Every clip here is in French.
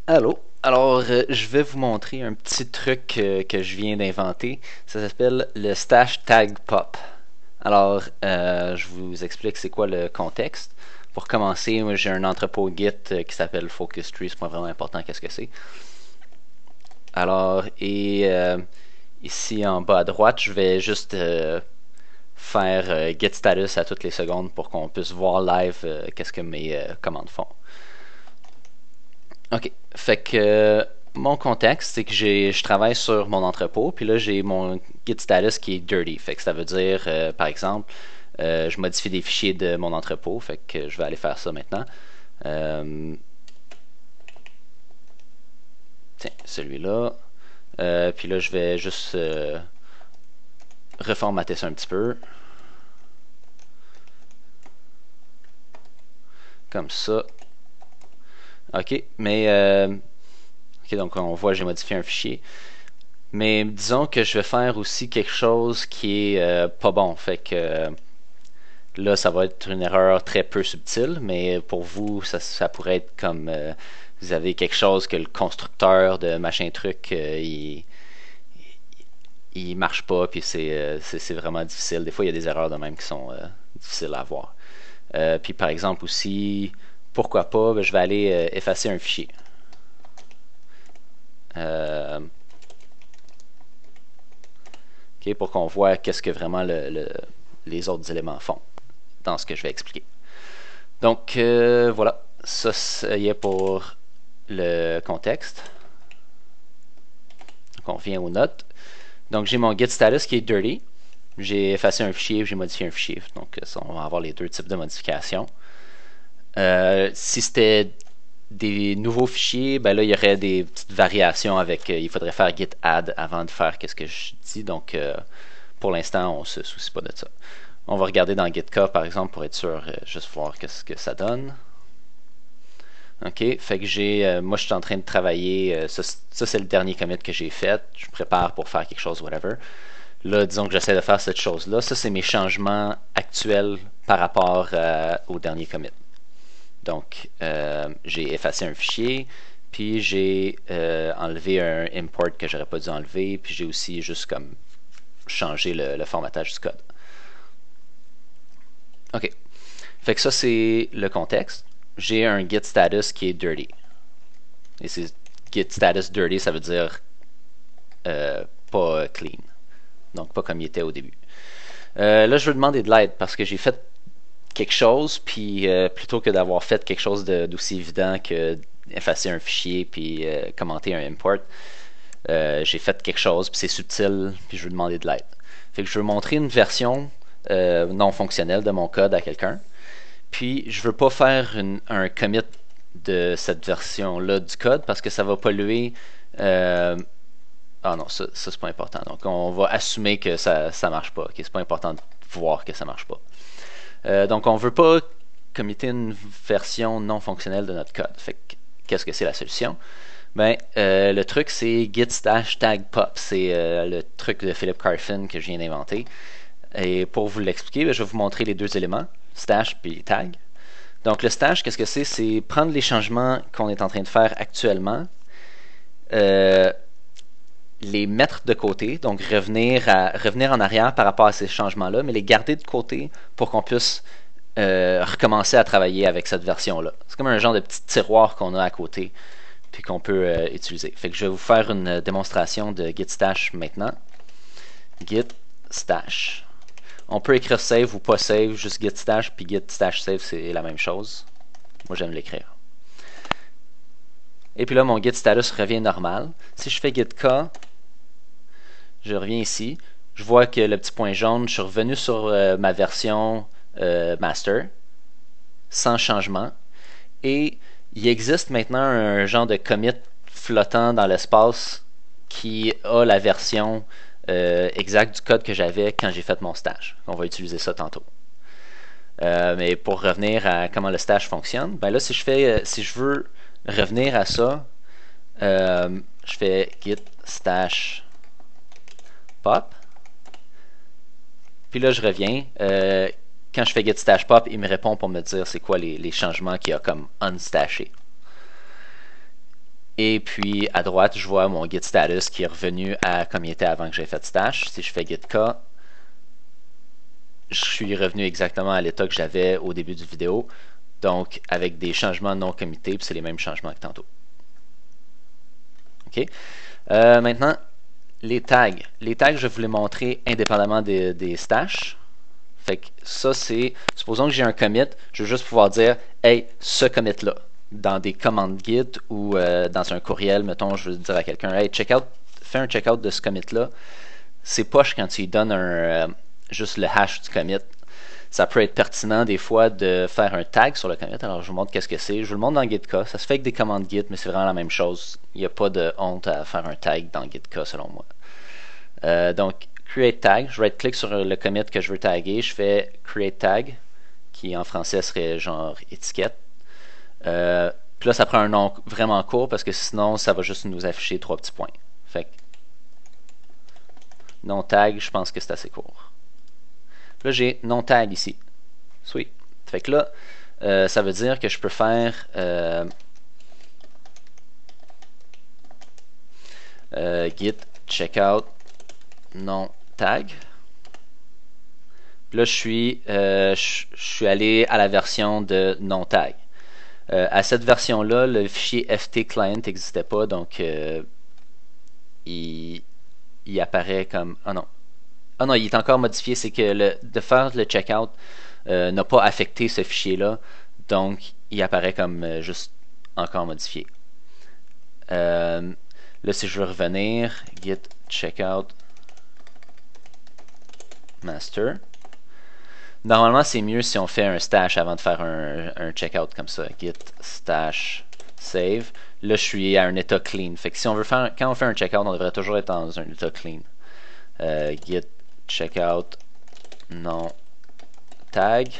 Allô? Alors, je vais vous montrer un petit truc que je viens d'inventer. Ça s'appelle le stash tag pop. Alors, je vous explique c'est quoi le contexte. Pour commencer, moi j'ai un entrepôt Git qui s'appelle Focus Tree, c'est pas vraiment important qu'est-ce que c'est. Alors, ici en bas à droite, je vais juste faire Git status à toutes les secondes pour qu'on puisse voir live qu'est-ce que mes commandes font. OK. Fait que mon contexte, c'est que je travaille sur mon entrepôt, puis là, j'ai mon git status qui est dirty. Fait que ça veut dire, par exemple, je modifie des fichiers de mon entrepôt. Fait que je vais aller faire ça maintenant. Euh, Tiens, celui-là. Puis là, je vais juste reformater ça un petit peu. Comme ça. OK. Mais, OK, donc on voit, j'ai modifié un fichier. Mais disons que je vais faire aussi quelque chose qui est pas bon. Fait que là, ça va être une erreur très peu subtile, mais pour vous, ça pourrait être comme vous avez quelque chose que le constructeur de machin truc, il marche pas, puis c'est vraiment difficile. Des fois, il y a des erreurs de même qui sont difficiles à voir. Puis par exemple aussi, pourquoi pas, ben, je vais aller effacer un fichier. Euh, ok, pour qu'on voit qu'est-ce que vraiment les autres éléments font dans ce que je vais expliquer. Donc voilà, ça y est pour le contexte. Donc on revient aux notes. Donc j'ai mon git status qui est dirty. J'ai effacé un fichier, j'ai modifié un fichier. Donc ça, on va avoir les deux types de modifications. Si c'était des nouveaux fichiers, ben là il y aurait des petites variations avec. Il faudrait faire git add avant de faire qu'est-ce que je dis. Donc pour l'instant, on se soucie pas de ça. On va regarder dans GitK par exemple pour être sûr, juste voir qu'est-ce que ça donne. OK, fait que moi je suis en train de travailler, ça c'est le dernier commit que j'ai fait, je prépare pour faire quelque chose, whatever. Là, disons que j'essaie de faire cette chose-là, ça c'est mes changements actuels par rapport au dernier commit. Donc, j'ai effacé un fichier, puis j'ai enlevé un import que j'aurais pas dû enlever, puis j'ai aussi juste comme changé le formatage du code. OK, fait que ça c'est le contexte. J'ai un git status qui est dirty. Et c'est git status dirty, ça veut dire pas clean. Donc pas comme il était au début. Là, je veux demander de l'aide parce que j'ai fait quelque chose, puis plutôt que d'avoir fait quelque chose d'aussi évident que effacer un fichier puis commenter un import, j'ai fait quelque chose, puis c'est subtil, puis je veux demander de l'aide. Fait que je veux montrer une version non fonctionnelle de mon code à quelqu'un, puis je veux pas faire un commit de cette version-là du code parce que ça va polluer. Ah non, ça c'est pas important. Donc on va assumer que ça marche pas. Okay? C'est pas important de voir que ça marche pas. Donc on veut pas committer une version non fonctionnelle de notre code. Fait que, qu'est-ce que c'est la solution? Ben, le truc c'est git stash tag pop. C'est le truc de Philip Carfin que je viens d'inventer. Et pour vous l'expliquer, ben, je vais vous montrer les deux éléments, stash puis tag. Donc le stash, qu'est-ce que c'est? C'est prendre les changements qu'on est en train de faire actuellement, euh, les mettre de côté, donc revenir en arrière par rapport à ces changements-là, mais les garder de côté pour qu'on puisse recommencer à travailler avec cette version-là. C'est comme un genre de petit tiroir qu'on a à côté, puis qu'on peut utiliser. Fait que je vais vous faire une démonstration de git stash maintenant. Git stash. On peut écrire save ou pas save, juste git stash, puis git stash save, c'est la même chose. Moi, j'aime l'écrire. Et puis là, mon git status revient normal. Si je fais git k, je reviens ici. Je vois que le petit point jaune, je suis revenu sur ma version master, sans changement. Et il existe maintenant un genre de commit flottant dans l'espace qui a la version exacte du code que j'avais quand j'ai fait mon stage. On va utiliser ça tantôt. Mais pour revenir à comment le stage fonctionne, ben là si je veux revenir à ça, je fais git stash pop. Puis là je reviens. Quand je fais git stash pop, il me répond pour me dire c'est quoi les changements qu'il y a comme unstashé. Et puis à droite, je vois mon git status qui est revenu à comme il était avant que j'ai fait stash. Si je fais git k, je suis revenu exactement à l'état que j'avais au début du vidéo. Donc avec des changements non committés, puis c'est les mêmes changements que tantôt. OK? Maintenant, les tags. Les tags, je vais vous les montrer indépendamment des stashes. Fait que ça, c'est... Supposons que j'ai un commit, je veux juste pouvoir dire « Hey, ce commit-là » dans des commandes Git ou dans un courriel, mettons, je veux dire à quelqu'un « Hey, fais un checkout de ce commit-là. » C'est poche quand tu lui donnes juste le hash du commit. Ça peut être pertinent des fois de faire un tag sur le commit. Alors, je vous montre qu'est-ce que c'est. Je vous le montre dans GitK. Ça se fait avec des commandes Git, mais c'est vraiment la même chose. Il n'y a pas de honte à faire un tag dans GitK, selon moi. Donc, Create Tag. Je right-click sur le commit que je veux taguer. Je fais Create Tag, qui en français serait genre étiquette. Puis là, ça prend un nom vraiment court parce que sinon, ça va juste nous afficher 3 petits points. Fait que non tag, je pense que c'est assez court. Là, j'ai non tag ici. Sweet. Fait que là, ça veut dire que je peux faire git checkout non tag. Puis là, je suis allé à la version de non tag. À cette version-là, le fichier ft client n'existait pas, donc il apparaît comme... Ah non. Ah non, il est encore modifié. C'est que de faire le checkout n'a pas affecté ce fichier-là, donc il apparaît comme juste encore modifié. Là, si je veux revenir, git checkout master. Normalement, c'est mieux si on fait un stash avant de faire un checkout comme ça. Git stash save. Là, je suis à un état clean. Fait que si on veut faire, quand on fait un checkout, on devrait toujours être dans un état clean. Git checkout non tag.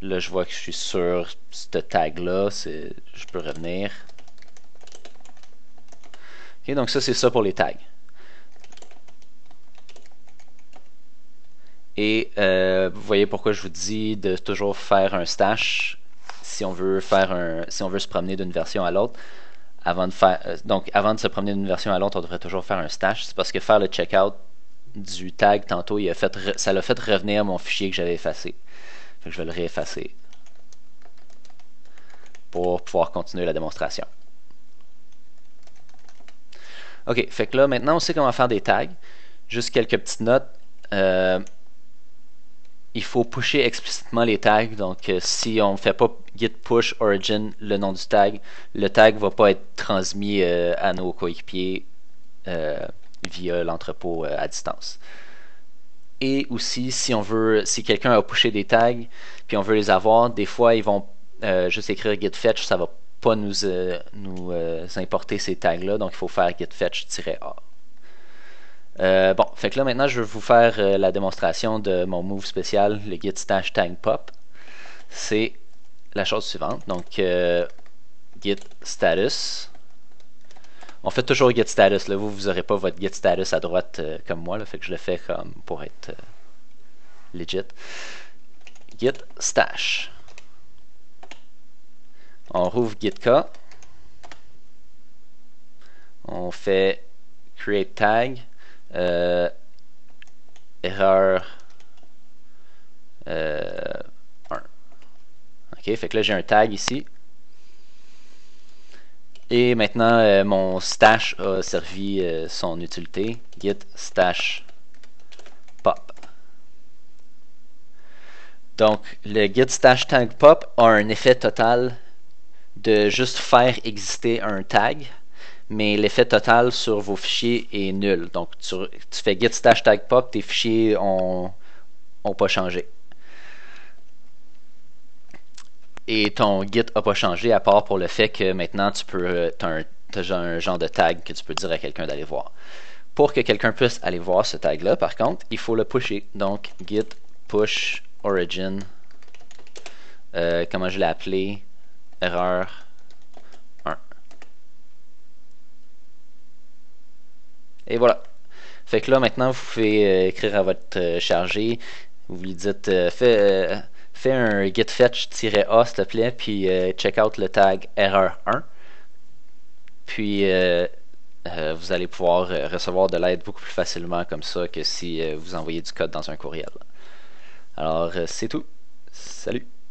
Là, je vois que je suis sur ce tag-là. Je peux revenir. Ok, donc ça, c'est ça pour les tags. Et vous voyez pourquoi je vous dis de toujours faire un stash si on veut se promener d'une version à l'autre. Avant de se promener d'une version à l'autre, on devrait toujours faire un stash. C'est parce que faire le checkout du tag tantôt, ça l'a fait revenir mon fichier que j'avais effacé. Fait que je vais le réeffacer pour pouvoir continuer la démonstration. Ok, fait que là maintenant on sait comment faire des tags. Juste quelques petites notes. Il faut pusher explicitement les tags. Donc, si on ne fait pas git push origin, le nom du tag, le tag ne va pas être transmis à nos coéquipiers via l'entrepôt à distance. Et aussi, si quelqu'un a pushé des tags, puis on veut les avoir, des fois, ils vont juste écrire git fetch, ça va pas nous importer ces tags-là. Donc, il faut faire git fetch-a. Bon, fait que là maintenant je vais vous faire la démonstration de mon move spécial, le git stash tag pop. C'est la chose suivante. Donc git status. On fait toujours git status. Là, vous n'aurez pas votre git status à droite comme moi. Là, fait que je le fais comme pour être legit. Git stash. On rouvre gitk. On fait create tag. Erreur 1. Ok, fait que là j'ai un tag ici. Et maintenant mon stash a servi son utilité. Git stash pop. Donc le git stash tag pop a un effet total de juste faire exister un tag. Mais l'effet total sur vos fichiers est nul. Donc, tu fais git stash tag pop, tes fichiers ont pas changé. Et ton git n'a pas changé, à part pour le fait que maintenant, tu as un genre de tag que tu peux dire à quelqu'un d'aller voir. Pour que quelqu'un puisse aller voir ce tag-là, par contre, il faut le pusher. Donc, git push origin, comment je l'ai appelé, erreur. Et voilà. Fait que là, maintenant, vous pouvez écrire à votre chargé. Vous lui dites fais un git fetch-a, s'il te plaît, puis check out le tag erreur 1. Puis vous allez pouvoir recevoir de l'aide beaucoup plus facilement comme ça que si vous envoyez du code dans un courriel. Alors c'est tout. Salut!